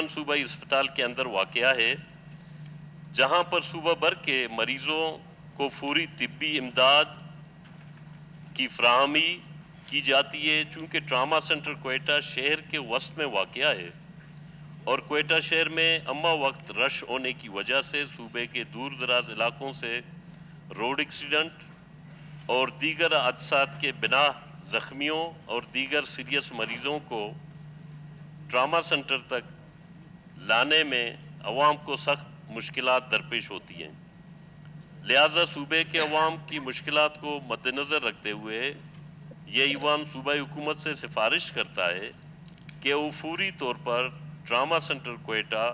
सूबाई अस्पताल के अंदर वाक़या है, जहां पर सूबा भर के मरीजों को फौरी तिब्बी इमदाद की फराहमी की जाती है। चूँकि ट्रामा सेंटर कोयटा शहर के वस्त में वाक़या है और कोयटा शहर में अम्मा वक्त रश होने की वजह से सूबे के दूर दराज इलाकों से रोड एक्सीडेंट और दीगर हादसात के बिना ज़ख्मियों और दीगर सीरियस मरीजों को ट्रामा सेंटर तक लाने में अवाम को सख्त मुश्किलात दरपेश होती हैं। लिहाजा सूबे के अवाम की मुश्किलात को मद्देनज़र रखते हुए ये ईवान सूबाई हुकूमत से सिफारिश करता है कि वो फौरी तौर पर ट्रामा सेंटर कोयटा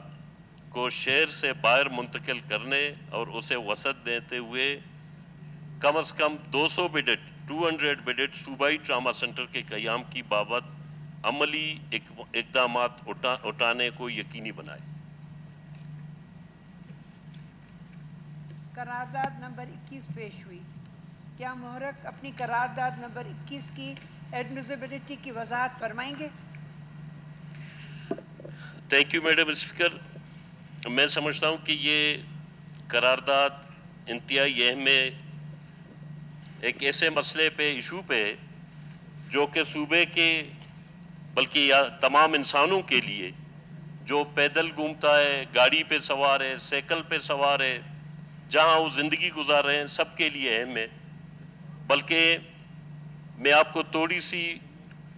को शहर से बाहर मुंतकिल करने और उसे वसत देते हुए कम से कम 200 बेडेड सूबाई ट्रामा सेंटर के क़याम की बाबत अमली इक़दामात उठाने को यकीनी बनाए। करारदाद नंबर 21 पेश हुई। क्या मुहर्रक अपनी करारदाद नंबर 21 की एडमिसिबिलिटी की वजाहत फरमाएंगे? Thank you madam speaker. मैं समझता हूँ कि ये करारदाद इंतहाई अहम है, एक ऐसे मसले पे इशू पे जो कि सूबे के बल्कि तमाम इंसानों के लिए जो पैदल घूमता है, गाड़ी पे सवार है, साइकिल पे सवार है, जहां वो ज़िंदगी गुजार रहे हैं, सबके लिए अहम है। बल्कि मैं आपको थोड़ी सी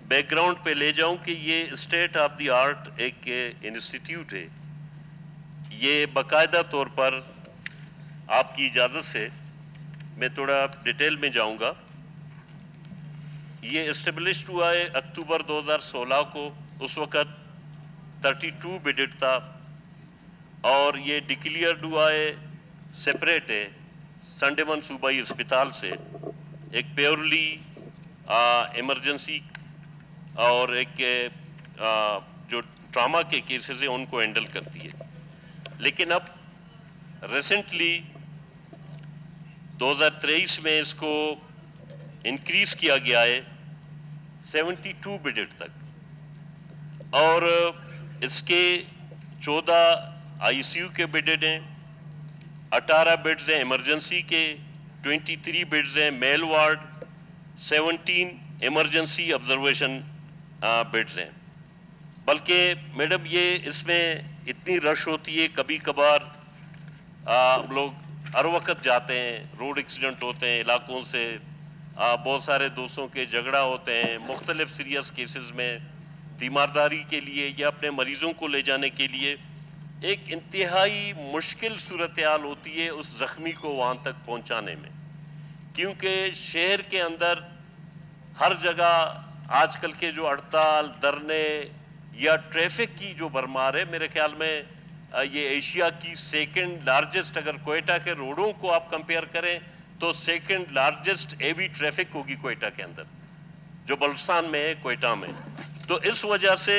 बैकग्राउंड पे ले जाऊं कि ये स्टेट ऑफ द आर्ट एक इंस्टीट्यूट है। ये बाकायदा तौर पर आपकी इजाज़त से मैं थोड़ा डिटेल में जाऊंगा। ये इस्टेब्लिश्ड हुआ है अक्टूबर 2016 को। उस वक़्त 32 बेडेड था और ये डिक्लेयर्ड हुआ है, सेपरेट है संडेमन सूबाई अस्पताल से, एक प्योरली इमरजेंसी और एक जो ट्रामा के केसेस हैं उनको हैंडल करती है। लेकिन अब रिसेंटली 2023 में इसको इंक्रीज किया गया है 72 बेडेड तक और इसके 14 आईसीयू के बेडेड हैं, 18 बेड्स हैं इमरजेंसी के, 23 बेड्स हैं male ward, 17 emergency observation beds हैं। बल्कि मैडम ये इसमें इतनी रश होती है, कभी कभार हम लोग हर वक्त जाते हैं, रोड एक्सीडेंट होते हैं इलाकों से, बहुत सारे दोस्तों के झगड़ा होते हैं, मुख्तलिफ सीरियस केसेस में तीमारदारी के लिए या अपने मरीजों को ले जाने के लिए एक इंतहाई मुश्किल सूरत हाल होती है उस ज़ख्मी को वहाँ तक पहुँचाने में। क्योंकि शहर के अंदर हर जगह आजकल के जो हड़ताल, धरने या ट्रैफिक की जो भरमार है, मेरे ख्याल में ये एशिया की सेकंड लार्जेस्ट, अगर कोयटा के रोडों को आप कंपेयर करें तो सेकंड लार्जेस्ट हेवी ट्रैफिक होगी कोयटा के अंदर, जो बलुचिस्तान में है, कोयटा में। तो इस वजह से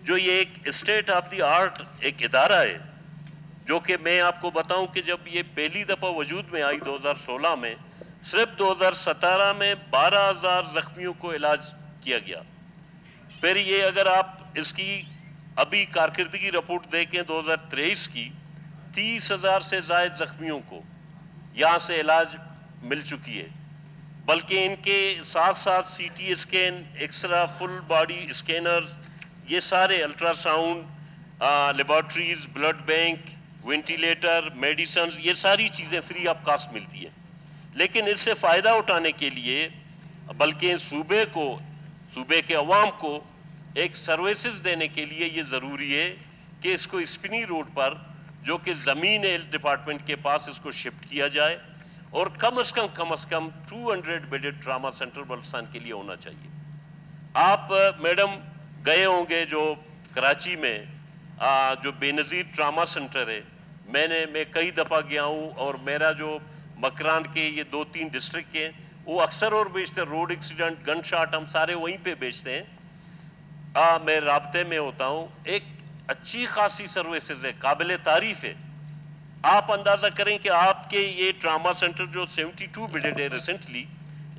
जो ये एक स्टेट ऑफ द आर्ट एक इदारा है, जो कि मैं आपको बताऊं कि जब ये पहली दफ़ा वजूद में आई 2016 में, सिर्फ 2017 में 12,000 जख्मियों को इलाज किया गया। फिर ये अगर आप इसकी अभी कारकर्दगी रिपोर्ट देखें 2023 की, 30,000 से ज़ायद जख्मियों को यहाँ से इलाज मिल चुकी है। बल्कि इनके साथ साथ CT scan, x-ray, full body scanners, ये सारे ultrasound, laboratories, blood bank, ventilator, medicine, ये सारी चीज़ें फ्री ऑफ कास्ट मिलती है। लेकिन इससे फ़ायदा उठाने के लिए बल्कि सूबे के अवाम को एक सर्विसेज देने के लिए ये ज़रूरी है कि इसको स्पिनी रोड पर, जो कि ज़मीन है हेल्थ डिपार्टमेंट के पास, इसको शिफ्ट किया जाए और कम से कम 200 बेडेड ट्रामा सेंटर बलुचिस्तान के लिए होना चाहिए। आप मैडम गए होंगे जो कराची में जो बेनज़ीर ट्रामा सेंटर है, मैं कई दफ़ा गया हूँ और मेरा जो मकरान के ये 2-3 डिस्ट्रिक्ट के, वो अक्सर और बेचते हैं, रोड एक्सीडेंट, गन शॉट हम सारे वहीं पे बेचते हैं। मैं राब्ते में होता हूँ, एक अच्छी खासी सर्विसेज है, काबिल तारीफ है। आप अंदाजा करें कि आपके ये ट्रामा सेंटर जो 72 बेडेड है रिसेंटली,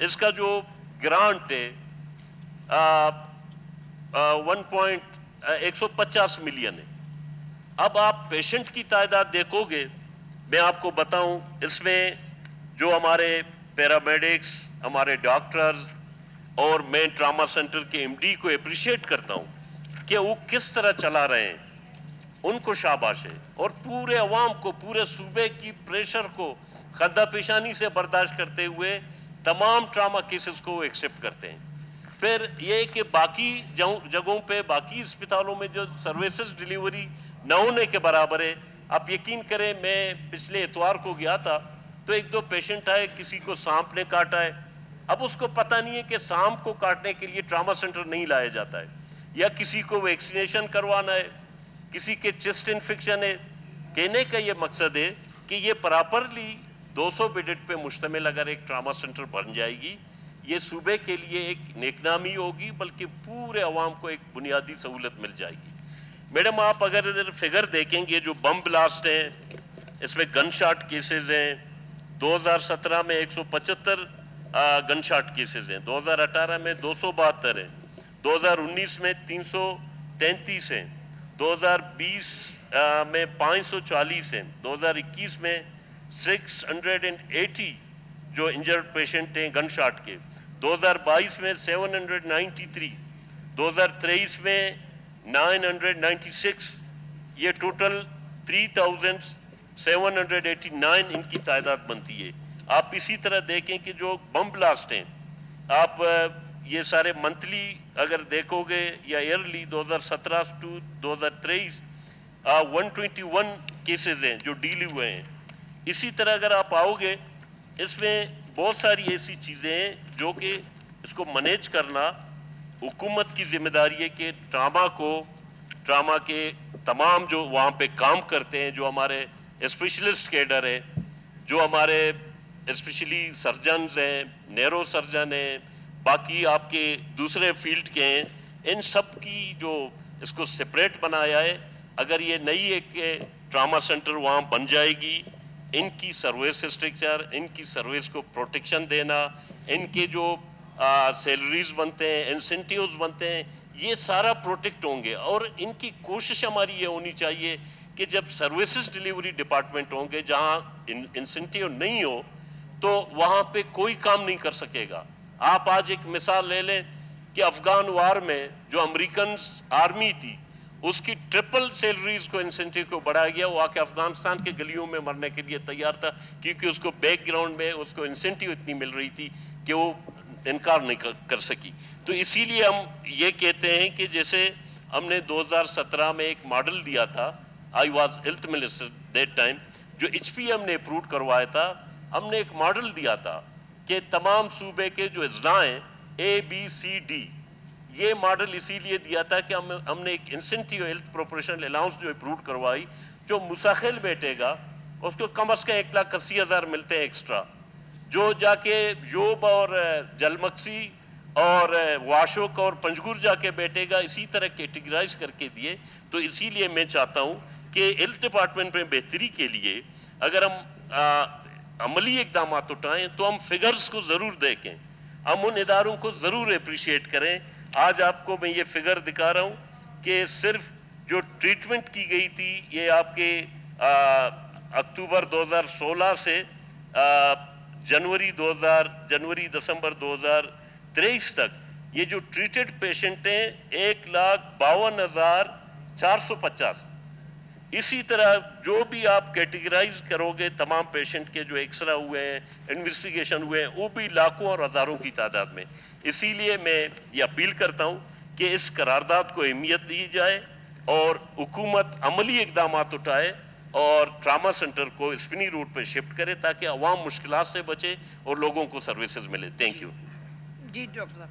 इसका जो ग्रांट है 150 मिलियन है। اب آپ پیشنٹ کی تعداد دیکھو گے، میں آپ کو بتاؤں، اس میں جو ہمارے پیرامیڈکس، ہمارے ڈاکٹرز اور میں ٹراما سینٹر کے ایم ڈی کو اپریشیٹ کرتا ہوں کہ وہ کس طرح چلا رہے ہیں، ان کو شاباش ہے، اور پورے عوام کو، پورے صوبے کی پریشر کو خدہ پیشانی سے برداشت کرتے ہوئے تمام ٹراما کیسز کو ایکسپٹ کرتے ہیں۔ پھر یہ کہ باقی جگہوں پہ، باقی اسپتالوں میں جو سروسز ڈیلیوری نہ ہونے کے برابر ہے، آپ یقین کریں، میں پچھلے اتوار کو گیا تھا تو ایک دو پیشنٹ آئے، کسی کو سانپ نے کاٹا ہے، اب اس کو پتہ نہیں ہے کہ سانپ کو کاٹنے کے لیے ٹراما سینٹر نہیں لایا جاتا ہے، یا کسی کو ویکسینیشن کروانا ہے، کسی کے چیسٹ انفیکشن ہے۔ کہنے کا یہ مقصد ہے کہ یہ پراپرلی 200 بیڈ پہ مشتمل اگر ایک ٹراما سینٹر بن جائے گی، یہ صوبے کے لیے ایک نیک نامی ہوگی، بلکہ پورے عوام کو ایک بنیادی سہولت مل جائے گی۔ میڈم آپ اگر ادھر فگر دیکھیں گے، جو بم بلاسٹ ہیں، اس میں گن شاٹ کیسز ہیں، 2017 میں 175 گن شاٹ کیسز ہیں، 2018 میں 272 ہیں، 2019 میں 333 ہیں، 2020 میں 540 ہیں، 2021 میں 680 جو انجرڈ پیشنٹ ہیں گن شاٹ کے، 2022 میں 793، 2023 میں 996، یہ ٹوٹل 3789 ان کی تعداد بنتی ہے۔ آپ اسی طرح دیکھیں کہ جو بم بلاسٹ ہیں، آپ یہ سارے منتھلی اگر دیکھو گے یا ایئرلی 2017 ٹو 2023 121 کیسز ہیں جو ڈیل ہوئے ہیں۔ اسی طرح اگر آپ آؤ گے، اس میں بہت ساری ایسی چیزیں ہیں جو کہ اس کو مینیج کرنا حکومت کی ذمہ داری ہے کہ ٹراما کے تمام جو وہاں پہ کام کرتے ہیں، جو ہمارے اسپیشلسٹ کیڈر ہے، جو ہمارے اسپیشلی سرجنز ہیں، نیرو سرجن ہیں، باقی آپ کے دوسرے فیلڈ کے ہیں، ان سب کی جو اس کو سپریٹ بنایا ہے۔ اگر یہ نئی ایک ٹراما سینٹر وہاں بن جائے گی، ان کی سروس اسٹرکچر، ان کی سروس کو پروٹیکشن دینا، ان کے جو سیلریز بنتے ہیں، انسینٹیوز بنتے ہیں، یہ سارا پروٹیکٹ ہوں گے۔ اور ان کی کوشش ہماری یہ ہونی چاہیے کہ جب سروسز ڈیلیوری ڈپارٹمنٹ ہوں گے، جہاں انسینٹیو نہیں ہو، تو وہاں پہ کوئی کام نہیں کر سکے گا۔ آپ آج ایک مثال لے لیں کہ افغان وار میں جو امریکنز آرمی تھی، اس کی ٹرپل سیلریز کو انسینٹیو کو بڑھایا گیا، وہ آ کے افغانستان کے گلیوں میں مرنے کے لیے تیار تھا، کیونکہ اس کو بیک گراؤنڈ میں اس کو انسینٹیو اتنی مل رہی تھی کہ وہ انکار نہیں کر سکی۔ تو اسی لیے ہم یہ کہتے ہیں کہ جیسے ہم نے 2017 میں ایک ماڈل دیا تھا، I was health minister that time, جو ایچ پی ایم نے اپروو کروایا تھا، ہم نے ایک ماڈل دیا تھا کہ تمام صوبے کے جو اضلاع ہیں اے بی سی ڈی، یہ ماڈل اسی لیے دیا تھا کہ ہم نے ایک انسینٹیو ہیلتھ پروپریشنل الاؤنس جو اپروو کروائی، جو مستقل بیٹھے گا اس کو کم از کم 1,80,000 ملتے ہیں ایکسٹرا، جو جا کے یوب اور جلمکسی اور واشوک اور پنجگور جا کے بیٹھے گا، اسی طرح کیٹیگرائز کر کے دیے۔ تو اسی لیے میں چاہتا ہوں کہ ہیلتھ ڈپارٹمنٹ میں بہتری کے لیے اگر ہم عملی اقدامات اٹھائیں تو ہم فگرز کو ضرور دیکھیں، ہم ان اداروں کو ضرور اپریشیٹ کریں۔ آج آپ کو میں یہ فگر دکھا رہا ہوں کہ صرف جو ٹریٹمنٹ کی گئی تھی، یہ آپ کے اکتوبر 2016 سے جنوری دسمبر 2023 تک یہ جو ٹریٹڈ پیشنٹ ہیں 1,52,450۔ اسی طرح جو بھی آپ کیٹیگرائز کرو گے تمام پیشنٹ کے جو ایکسرا ہوئے ہیں، انویسٹیگیشن ہوئے ہیں، وہ بھی لاکھوں اور ہزاروں کی تعداد میں۔ اسی لیے میں یہ اپیل کرتا ہوں کہ اس قرارداد کو اہمیت دی جائے اور حکومت عملی اقدامات اٹھائے اور ٹراما سینٹر کو اسپنی روٹ پہ شفٹ کرے تاکہ عوام مشکلات سے بچے اور لوگوں کو سروسز ملے۔ Thank you. جی ڈاکٹر صاحب۔